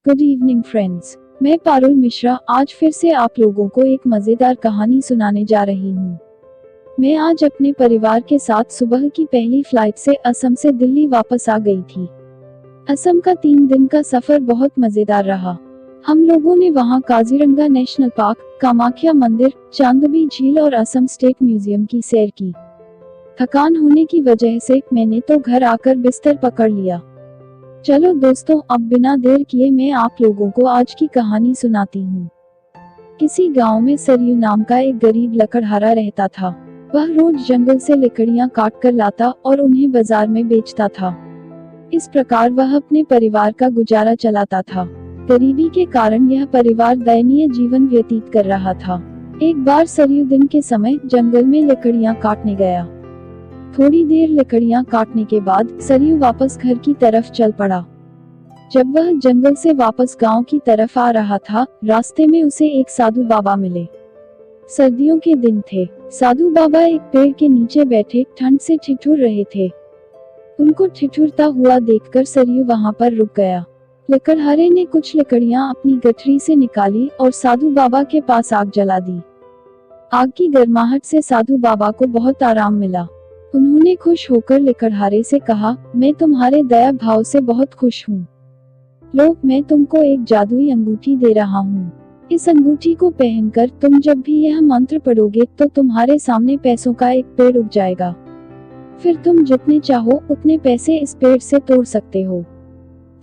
Good evening friends, मैं पारुल मिश्रा आज फिर से आप लोगों को एक मजेदार कहानी सुनाने जा रही हूँ। मैं आज अपने परिवार के साथ सुबह की पहली फ्लाइट से असम से दिल्ली वापस आ गई थी। असम का 3 दिन का सफर बहुत मजेदार रहा। हम लोगों ने वहाँ काजीरंगा नेशनल पार्क, कामाख्या मंदिर, चांदबी झील और असम स्टेट म्यूजियम की सैर की। थकान होने की वजह से मैंने तो घर आकर बिस्तर पकड़ लिया। चलो दोस्तों, अब बिना देर किए मैं आप लोगों को आज की कहानी सुनाती हूँ। किसी गांव में सरयू नाम का एक गरीब लकड़हारा रहता था। वह रोज जंगल से लकड़ियां काट कर लाता और उन्हें बाजार में बेचता था। इस प्रकार वह अपने परिवार का गुजारा चलाता था। गरीबी के कारण यह परिवार दयनीय जीवन व्यतीत कर रहा था। एक बार सरयू दिन के समय जंगल में लकड़ियां काटने गया। थोड़ी देर लकड़ियां काटने के बाद सरयू वापस घर की तरफ चल पड़ा। जब वह जंगल से वापस गांव की तरफ आ रहा था, रास्ते में उसे एक साधु बाबा मिले। सर्दियों के दिन थे। साधु बाबा एक पेड़ के नीचे बैठे ठंड से ठिठुर रहे थे। उनको ठिठुरता हुआ देखकर सरयू वहां पर रुक गया। लकड़हारे ने कुछ लकड़ियां अपनी गठरी से निकाली और साधु बाबा के पास आग जला दी। आग की गर्माहट से साधु बाबा को बहुत आराम मिला। उन्होंने खुश होकर लकड़हारे से कहा, मैं तुम्हारे दया भाव से बहुत खुश हूँ। लो, मैं तुमको एक जादुई अंगूठी दे रहा हूँ। इस अंगूठी को पहनकर तुम जब भी यह मंत्र पढ़ोगे तो तुम्हारे सामने पैसों का एक पेड़ उग जाएगा। फिर तुम जितने चाहो उतने पैसे इस पेड़ से तोड़ सकते हो।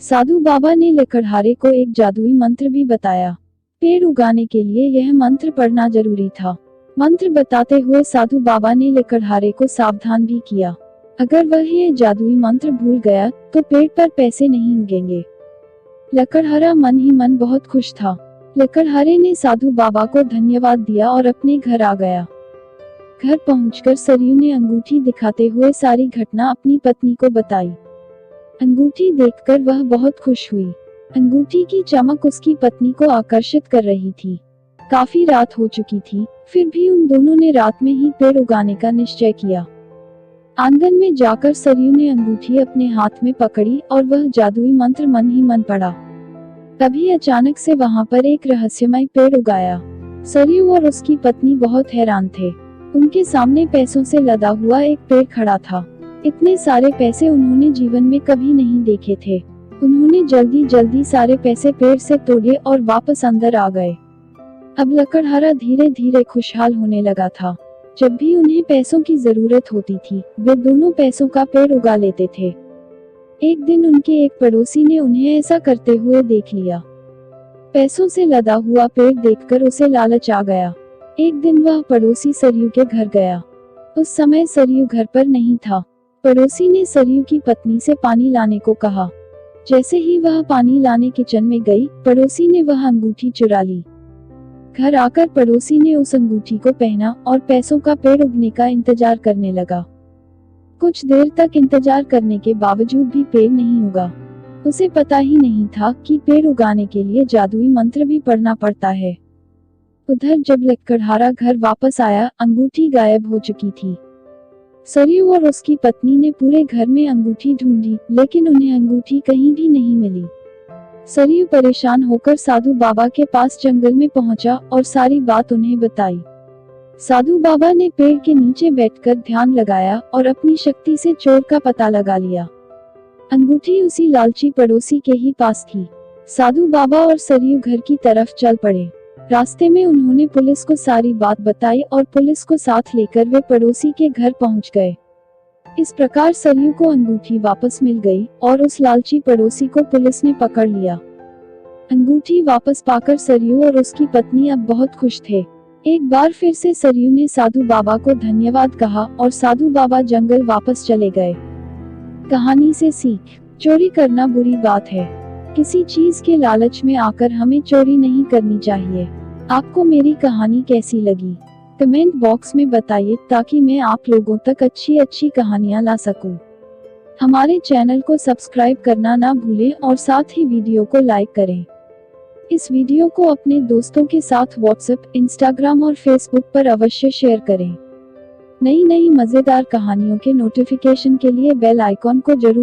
साधु बाबा ने लकड़हारे को एक जादुई मंत्र भी बताया। पेड़ उगाने के लिए यह मंत्र पढ़ना जरूरी था। मंत्र बताते हुए साधु बाबा ने लकड़हारे को सावधान भी किया। अगर वह ये जादुई मंत्र भूल गया तो पेड़ पर पैसे नहीं उगेंगे। लकड़हारा मन ही मन बहुत खुश था। लकड़हारे ने साधु बाबा को धन्यवाद दिया और अपने घर आ गया। घर पहुंचकर सरयू ने अंगूठी दिखाते हुए सारी घटना अपनी पत्नी को बताई। अंगूठी देखकर वह बहुत खुश हुई। अंगूठी की चमक उसकी पत्नी को आकर्षित कर रही थी। काफी रात हो चुकी थी, फिर भी उन दोनों ने रात में ही पेड़ उगाने का निश्चय किया। आंगन में जाकर सरयू ने अंगूठी अपने हाथ में पकड़ी और वह जादुई मंत्र मन ही मन पढ़ा। तभी अचानक से वहां पर एक रहस्यमय पेड़ उगाया। सरयू और उसकी पत्नी बहुत हैरान थे। उनके सामने पैसों से लदा हुआ एक पेड़ खड़ा था। इतने सारे पैसे उन्होंने जीवन में कभी नहीं देखे थे। उन्होंने जल्दी जल्दी सारे पैसे पेड़ से तोड़े और वापस अंदर आ गए। अब लकड़हारा धीरे धीरे खुशहाल होने लगा था। जब भी उन्हें पैसों की जरूरत होती थी, वे दोनों पैसों का पेड़ उगा लेते थे। एक दिन उनके एक पड़ोसी ने उन्हें ऐसा करते हुए देख लिया। पैसों से लदा हुआ पेड़ देखकर उसे लालच आ गया। एक दिन वह पड़ोसी सरयू के घर गया। उस समय सरयू घर पर नहीं था। पड़ोसी ने सरयू की पत्नी से पानी लाने को कहा। जैसे ही वह पानी लाने किचन में गई, पड़ोसी ने वह अंगूठी चुरा ली। घर आकर पड़ोसी ने उस अंगूठी को पहना और पैसों का पेड़ उगने का इंतजार करने लगा। कुछ देर तक इंतजार करने के बावजूद भी पेड़ नहीं उगा। उसे पता ही नहीं था कि पेड़ उगाने के लिए जादुई मंत्र भी पढ़ना पड़ता है। उधर जब लकड़हारा घर वापस आया, अंगूठी गायब हो चुकी थी। सरयू और उसकी पत्नी ने पूरे घर में अंगूठी ढूंढी, लेकिन उन्हें अंगूठी कहीं भी नहीं मिली। सरयू परेशान होकर साधु बाबा के पास जंगल में पहुंचा और सारी बात उन्हें बताई। साधु बाबा ने पेड़ के नीचे बैठकर ध्यान लगाया और अपनी शक्ति से चोर का पता लगा लिया। अंगूठी उसी लालची पड़ोसी के ही पास थी। साधु बाबा और सरयू घर की तरफ चल पड़े। रास्ते में उन्होंने पुलिस को सारी बात बताई और पुलिस को साथ लेकर वे पड़ोसी के घर पहुंच गए। इस प्रकार सरयू को अंगूठी वापस मिल गई और उस लालची पड़ोसी को पुलिस ने पकड़ लिया। अंगूठी वापस पाकर सरयू और उसकी पत्नी अब बहुत खुश थे। एक बार फिर से सरयू ने साधु बाबा को धन्यवाद कहा और साधु बाबा जंगल वापस चले गए। कहानी से सीख: चोरी करना बुरी बात है। किसी चीज के लालच में आकर हमें चोरी नहीं करनी चाहिए। आपको मेरी कहानी कैसी लगी? कमेंट बॉक्स में बताइए ताकि मैं आप लोगों तक अच्छी अच्छी कहानियां ला सकूं। हमारे चैनल को सब्सक्राइब करना ना भूलें और साथ ही वीडियो को लाइक करें। इस वीडियो को अपने दोस्तों के साथ व्हाट्सएप, इंस्टाग्राम और फेसबुक पर अवश्य शेयर करें। नई नई मजेदार कहानियों के नोटिफिकेशन के लिए बेल आइकॉन को जरूर